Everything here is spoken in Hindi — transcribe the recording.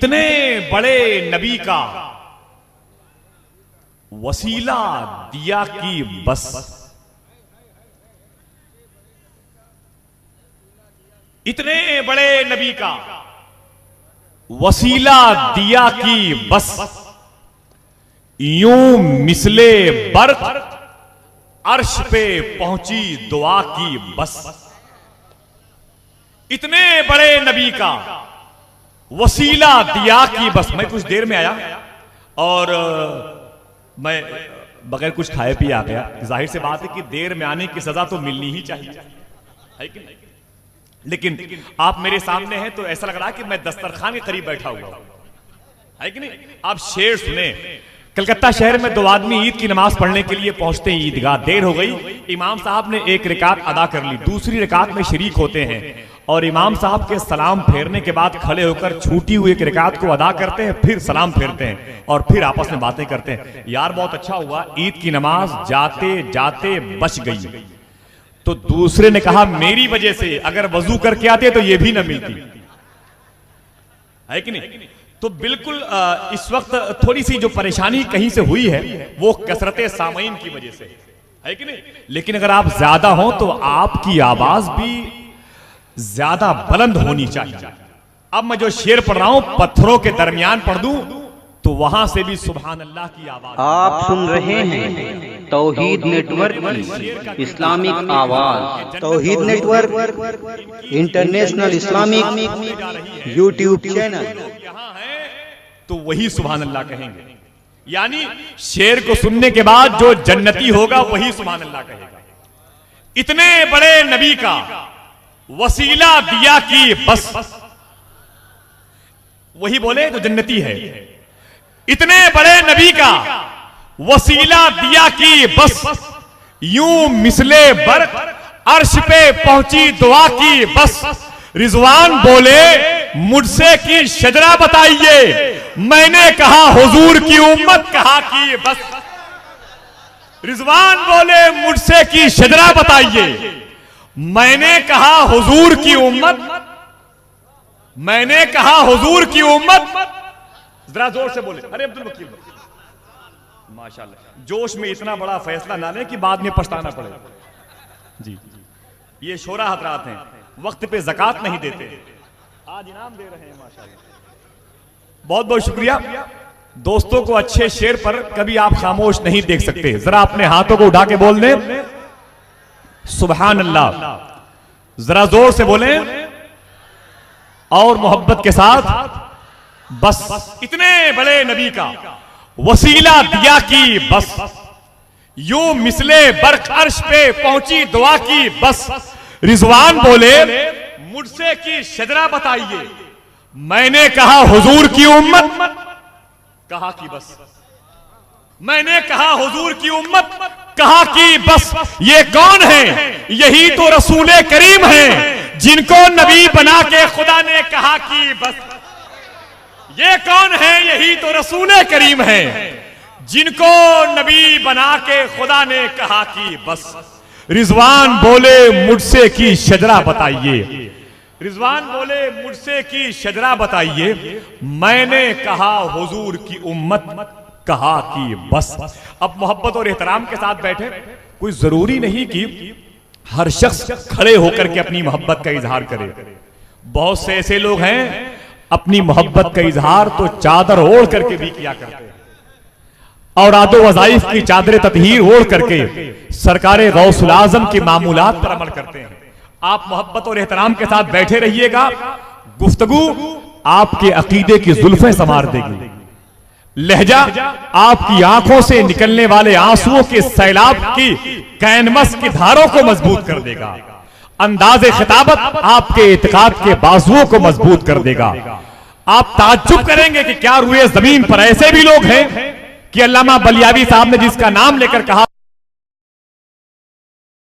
इतने बड़े नबी का वसीला दिया कि बस, इतने बड़े नबी का वसीला दिया कि बस, यूं मिसले बर्क अर्श पे पहुंची दुआ की बस। इतने बड़े नबी का वसीला दिया कि बस। मैं कुछ देर में आया और मैं बगैर कुछ खाए पिए आ गया। जाहिर से बात है कि देर में आने की सजा तो मिलनी ही चाहिए, है कि नहीं? लेकिन आप मेरे सामने हैं तो ऐसा लग रहा है कि मैं दस्तरखान के करीब बैठा हुआ, है कि नहीं? आप शेर सुने। कलकत्ता शहर में दो आदमी ईद की नमाज पढ़ने के लिए पहुंचते हैं ईदगाह। देर हो गई, इमाम साहब ने एक रिकात अदा कर ली, दूसरी रिकात में शरीक होते हैं और इमाम साहब के सलाम फेरने के बाद खड़े होकर छूटी हुई एक रिकात को अदा करते हैं, फिर सलाम फेरते हैं और फिर आपस में बातें करते हैं। यार बहुत अच्छा हुआ, ईद की नमाज जाते जाते बच गई। तो दूसरे ने कहा मेरी वजह से अगर वजू करके आते तो ये भी ना मिलती, है कि नहीं? तो बिल्कुल इस वक्त थोड़ी सी जो परेशानी कहीं से हुई है वो कसरते सामईन की वजह से, है कि नहीं? लेकिन अगर आप ज्यादा हो तो आपकी आवाज भी ज्यादा बुलंद होनी चाहिए। अब मैं जो शेर पढ़ रहा हूं पत्थरों के दरमियान पढ़ दूं तो वहां से भी सुभान अल्लाह की आवाज। आप सुन रहे हैं तौहीद नेटवर्क की इस्लामिक आवाज। Tauheed network international Islamic YouTube channel. यहाँ है तो वही सुभान अल्लाह कहेंगे, यानी शेर को सुनने के बाद जो जन्नती होगा वही सुभान अल्लाह कहेगा। इतने बड़े नबी का वसीला दिया कि बस, वही बोले तो जन्नती है। इतने बड़े नबी का वसीला दिया कि बस, यूं मिसले बर्क अर्श पे पहुंची दुआ की बस। रिजवान बोले मुझसे की शजरा बताइए, मैंने कहा हुजूर की उम्मत कहा कि बस। रिजवान बोले मुझसे की शजरा बताइए, मैंने कहा हुजूर की उम्मत, मैंने कहा हुजूर की उम्मत। जरा जोर से बोले, अरे अब्दुल वकील माशाल्लाह, जोश में इतना बड़ा फैसला ना लें कि बाद में पछताना पड़े। जी ये शोरा हजरात हैं, वक्त पे ज़कात नहीं देते, आज इनाम दे रहे हैं माशाल्लाह। बहुत बहुत शुक्रिया दोस्तों को। अच्छे शेर पर कभी आप खामोश नहीं देख सकते। जरा अपने हाथों को उठा के बोल दें सुभान अल्लाह, जरा जोर से बोलें और मोहब्बत के साथ बस। इतने बड़े नबी का वसीला दिया कि बस, यूं मिसले बर्क अर्श पे पहुंची दुआ की बस। रिजवान बोले मुझसे की शजरा बताइए, मैंने कहा हुजूर की उम्मत कहा कि बस। मैंने कहा हुजूर की उम्मत कहा कि बस। ये कौन है? यही तो रसूले करीम हैं जिनको नबी बना के खुदा ने कहा कि बस। ये कौन है? यही तो रसूले करीम हैं जिनको नबी बना के खुदा ने कहा कि बस। रिजवान बोले मुझसे की शजरा बताइए, रिजवान बोले मुझसे की शजरा बताइए, मैंने कहा हुजूर की उम्मत कहा कि बस। अब मोहब्बत और एहतराम के साथ बैठे, कोई जरूरी नहीं कि हर शख्स खड़े होकर के अपनी मोहब्बत का इजहार करे। बहुत से ऐसे लोग हैं अपनी मोहब्बत का इजहार तो चादर ओढ़ करके भी किया करते हैं और आदो वज़ाइफ की चादर ततहीर ओढ़ करके सरकारे गौसुल आज़म के मामूलात पर अमल करते हैं। आप मोहब्बत और एहतराम के साथ बैठे रहिएगा, गुफ्तगू आपके अकीदे की जुल्फें संवार देगी, लहजा आपकी आंखों से निकलने वाले आंसुओं के सैलाब की कैनमस की धारों को मजबूत कर देगा, अंदाज़े खिताबत आपके इत्काद के बाजुओं को मजबूत कर देगा। आप ताज्जुब करेंगे कि क्या रुए जमीन पर ऐसे भी लोग हैं कि अल्लामा बलियावी साहब ने जिसका नाम लेकर कहा